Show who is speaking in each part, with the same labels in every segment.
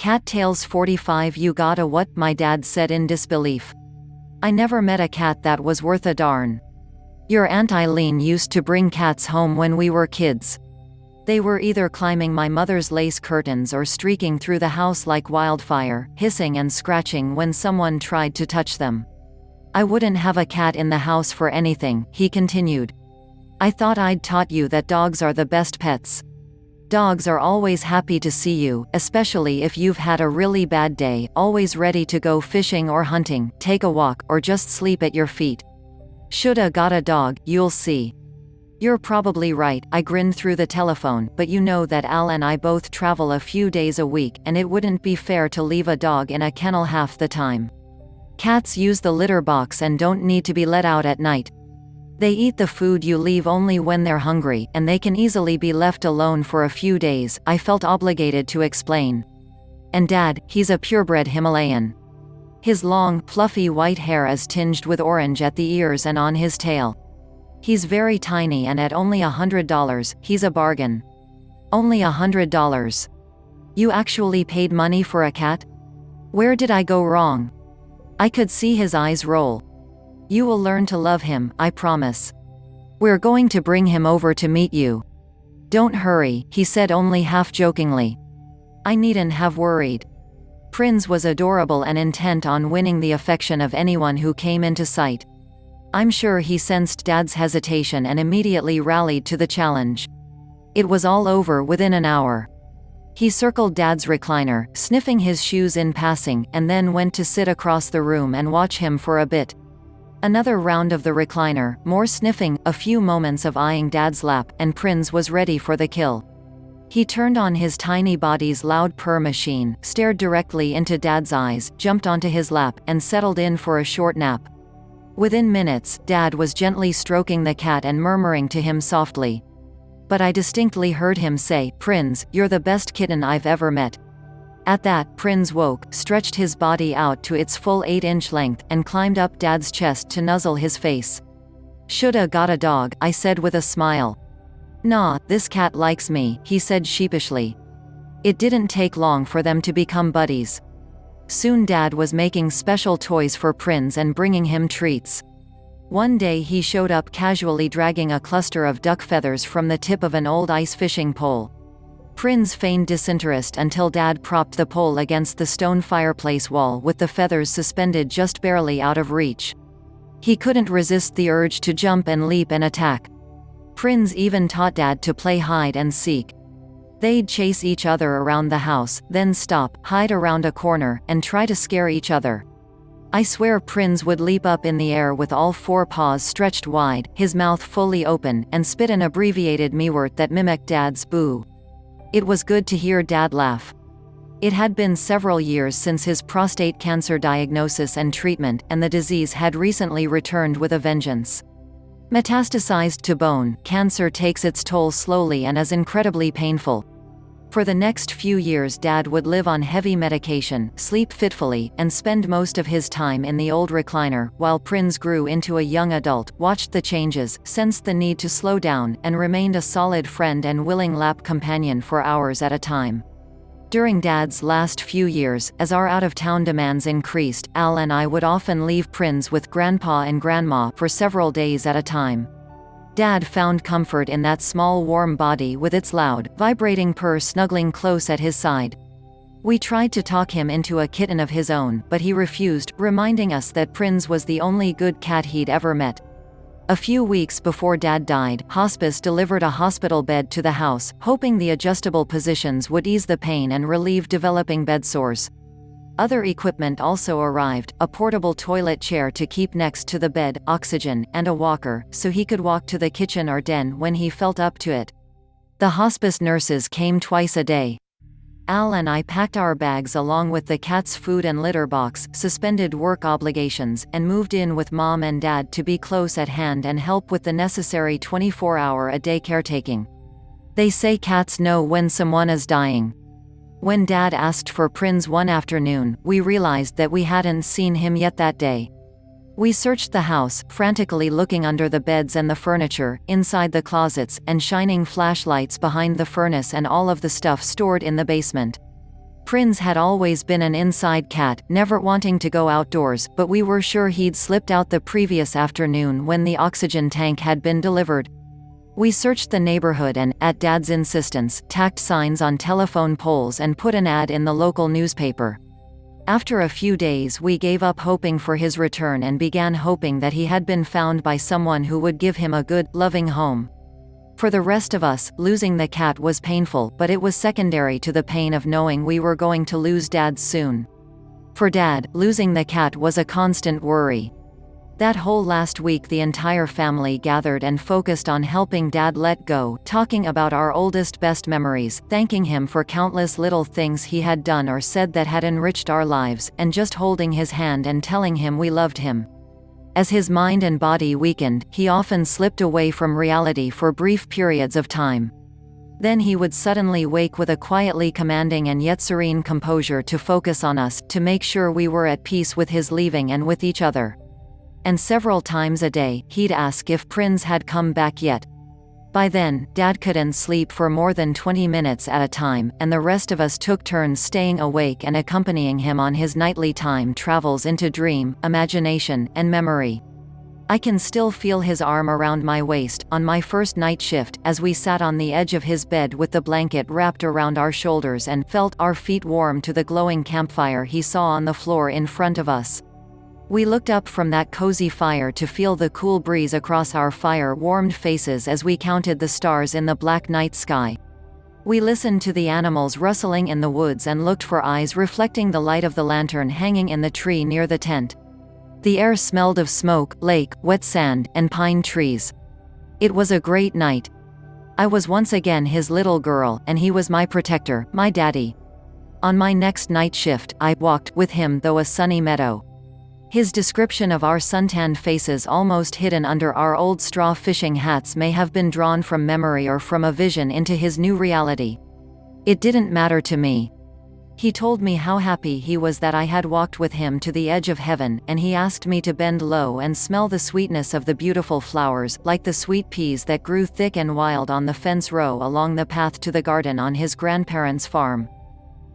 Speaker 1: Cattails 45. You gotta what? My dad said in disbelief. I never met a cat that was worth a darn. Your Aunt Eileen used to bring cats home when we were kids. They were either climbing my mother's lace curtains or streaking through the house like wildfire, hissing and scratching when someone tried to touch them. I wouldn't have a cat in the house for anything, he continued. I thought I'd taught you that dogs are the best pets. Dogs are always happy to see you, especially if you've had a really bad day, always ready to go fishing or hunting, take a walk, or just sleep at your feet. Shoulda got a dog, you'll see. You're probably right, I grinned through the telephone, but you know that Al and I both travel a few days a week, and it wouldn't be fair to leave a dog in a kennel half the time. Cats use the litter box and don't need to be let out at night. They eat the food you leave only when they're hungry, and they can easily be left alone for a few days, I felt obligated to explain. And Dad, he's a purebred Himalayan. His long, fluffy white hair is tinged with orange at the ears and on his tail. He's very tiny, and at only $100, he's a bargain. Only $100. You actually paid money for a cat? Where did I go wrong? I could see his eyes roll. You will learn to love him, I promise. We're going to bring him over to meet you. Don't hurry, he said only half-jokingly. I needn't have worried. Prinz was adorable and intent on winning the affection of anyone who came into sight. I'm sure he sensed Dad's hesitation and immediately rallied to the challenge. It was all over within an hour. He circled Dad's recliner, sniffing his shoes in passing, and then went to sit across the room and watch him for a bit. Another round of the recliner, more sniffing, a few moments of eyeing Dad's lap, and Prinz was ready for the kill. He turned on his tiny body's loud purr machine, stared directly into Dad's eyes, jumped onto his lap, and settled in for a short nap. Within minutes, Dad was gently stroking the cat and murmuring to him softly. But I distinctly heard him say, Prinz, you're the best kitten I've ever met. At that, Prinz woke, stretched his body out to its full 8-inch length, and climbed up Dad's chest to nuzzle his face. Shoulda got a dog, I said with a smile. Nah, this cat likes me, he said sheepishly. It didn't take long for them to become buddies. Soon Dad was making special toys for Prinz and bringing him treats. One day he showed up casually dragging a cluster of duck feathers from the tip of an old ice fishing pole. Prinz feigned disinterest until Dad propped the pole against the stone fireplace wall with the feathers suspended just barely out of reach. He couldn't resist the urge to jump and leap and attack. Prinz even taught Dad to play hide and seek. They'd chase each other around the house, then stop, hide around a corner, and try to scare each other. I swear Prinz would leap up in the air with all 4 paws stretched wide, his mouth fully open, and spit an abbreviated mewart that mimicked Dad's boo. It was good to hear Dad laugh. It had been several years since his prostate cancer diagnosis and treatment, and the disease had recently returned with a vengeance. Metastasized to bone, cancer takes its toll slowly and is incredibly painful. For the next few years Dad would live on heavy medication, sleep fitfully, and spend most of his time in the old recliner, while Prinz grew into a young adult, watched the changes, sensed the need to slow down, and remained a solid friend and willing lap companion for hours at a time. During Dad's last few years, as our out-of-town demands increased, Al and I would often leave Prinz with Grandpa and Grandma for several days at a time. Dad found comfort in that small warm body with its loud, vibrating purr snuggling close at his side. We tried to talk him into a kitten of his own, but he refused, reminding us that Prinz was the only good cat he'd ever met. A few weeks before Dad died, hospice delivered a hospital bed to the house, hoping the adjustable positions would ease the pain and relieve developing bed sores. Other equipment also arrived, a portable toilet chair to keep next to the bed, oxygen, and a walker, so he could walk to the kitchen or den when he felt up to it. The hospice nurses came twice a day. Al and I packed our bags along with the cat's food and litter box, suspended work obligations, and moved in with Mom and Dad to be close at hand and help with the necessary 24-hour-a-day caretaking. They say cats know when someone is dying. When Dad asked for Prinz one afternoon, we realized that we hadn't seen him yet that day. We searched the house, frantically looking under the beds and the furniture, inside the closets, and shining flashlights behind the furnace and all of the stuff stored in the basement. Prinz had always been an inside cat, never wanting to go outdoors, but we were sure he'd slipped out the previous afternoon when the oxygen tank had been delivered. We searched the neighborhood and, at Dad's insistence, tacked signs on telephone poles and put an ad in the local newspaper. After a few days we gave up hoping for his return and began hoping that he had been found by someone who would give him a good, loving home. For the rest of us, losing the cat was painful, but it was secondary to the pain of knowing we were going to lose Dad soon. For Dad, losing the cat was a constant worry. That whole last week the entire family gathered and focused on helping Dad let go, talking about our oldest best memories, thanking him for countless little things he had done or said that had enriched our lives, and just holding his hand and telling him we loved him. As his mind and body weakened, he often slipped away from reality for brief periods of time. Then he would suddenly wake with a quietly commanding and yet serene composure to focus on us, to make sure we were at peace with his leaving and with each other. And several times a day, he'd ask if Prinz had come back yet. By then, Dad couldn't sleep for more than 20 minutes at a time, and the rest of us took turns staying awake and accompanying him on his nightly time travels into dream, imagination, and memory. I can still feel his arm around my waist, on my first night shift, as we sat on the edge of his bed with the blanket wrapped around our shoulders and felt our feet warm to the glowing campfire he saw on the floor in front of us. We looked up from that cozy fire to feel the cool breeze across our fire-warmed faces as we counted the stars in the black night sky. We listened to the animals rustling in the woods and looked for eyes reflecting the light of the lantern hanging in the tree near the tent. The air smelled of smoke, lake, wet sand, and pine trees. It was a great night. I was once again his little girl, and he was my protector, my daddy. On my next night shift, I walked with him through a sunny meadow. His description of our suntanned faces almost hidden under our old straw fishing hats may have been drawn from memory or from a vision into his new reality. It didn't matter to me. He told me how happy he was that I had walked with him to the edge of heaven, and he asked me to bend low and smell the sweetness of the beautiful flowers, like the sweet peas that grew thick and wild on the fence row along the path to the garden on his grandparents' farm.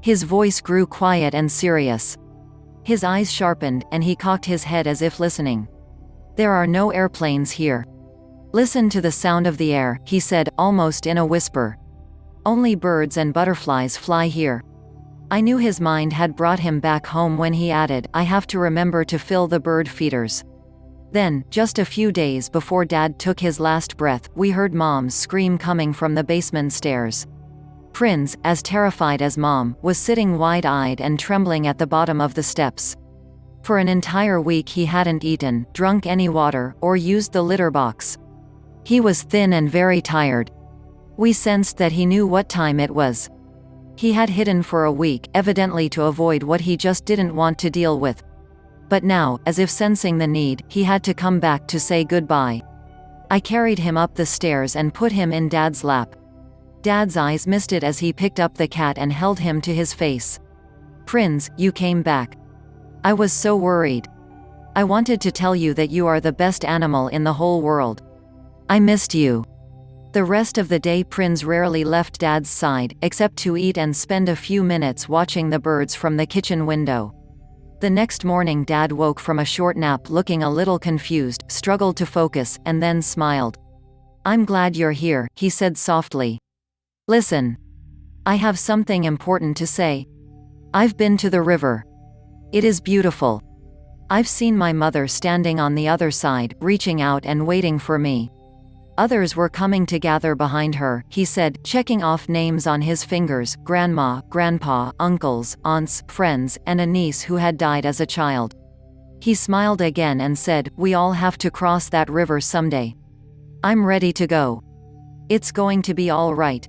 Speaker 1: His voice grew quiet and serious. His eyes sharpened, and he cocked his head as if listening. "There are no airplanes here. Listen to the sound of the air," he said, almost in a whisper. "Only birds and butterflies fly here." I knew his mind had brought him back home when he added, "I have to remember to fill the bird feeders." Then, just a few days before Dad took his last breath, we heard Mom's scream coming from the basement stairs. Prinz, as terrified as Mom, was sitting wide-eyed and trembling at the bottom of the steps. For an entire week he hadn't eaten, drunk any water, or used the litter box. He was thin and very tired. We sensed that he knew what time it was. He had hidden for a week, evidently to avoid what he just didn't want to deal with. But now, as if sensing the need, he had to come back to say goodbye. I carried him up the stairs and put him in Dad's lap. Dad's eyes misted as he picked up the cat and held him to his face. "Prinz, you came back. I was so worried. I wanted to tell you that you are the best animal in the whole world. I missed you." The rest of the day Prinz rarely left Dad's side, except to eat and spend a few minutes watching the birds from the kitchen window. The next morning Dad woke from a short nap looking a little confused, struggled to focus, and then smiled. "I'm glad you're here," he said softly. "Listen. I have something important to say. I've been to the river. It is beautiful. I've seen my mother standing on the other side, reaching out and waiting for me. Others were coming to gather behind her," he said, checking off names on his fingers: grandma, grandpa, uncles, aunts, friends, and a niece who had died as a child. He smiled again and said, "We all have to cross that river someday. I'm ready to go. It's going to be all right."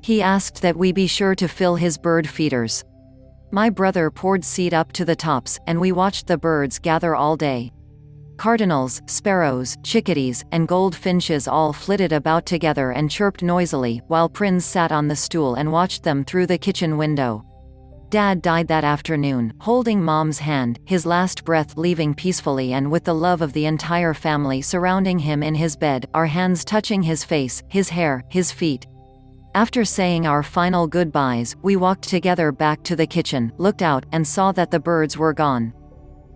Speaker 1: He asked that we be sure to fill his bird feeders. My brother poured seed up to the tops, and we watched the birds gather all day. Cardinals, sparrows, chickadees, and goldfinches all flitted about together and chirped noisily, while Prinz sat on the stool and watched them through the kitchen window. Dad died that afternoon, holding Mom's hand, his last breath leaving peacefully and with the love of the entire family surrounding him in his bed, our hands touching his face, his hair, his feet. After saying our final goodbyes, we walked together back to the kitchen, looked out, and saw that the birds were gone.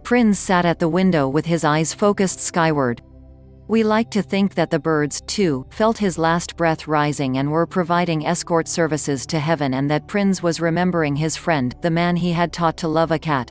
Speaker 1: Prinz sat at the window with his eyes focused skyward. We like to think that the birds, too, felt his last breath rising and were providing escort services to heaven, and that Prinz was remembering his friend, the man he had taught to love a cat.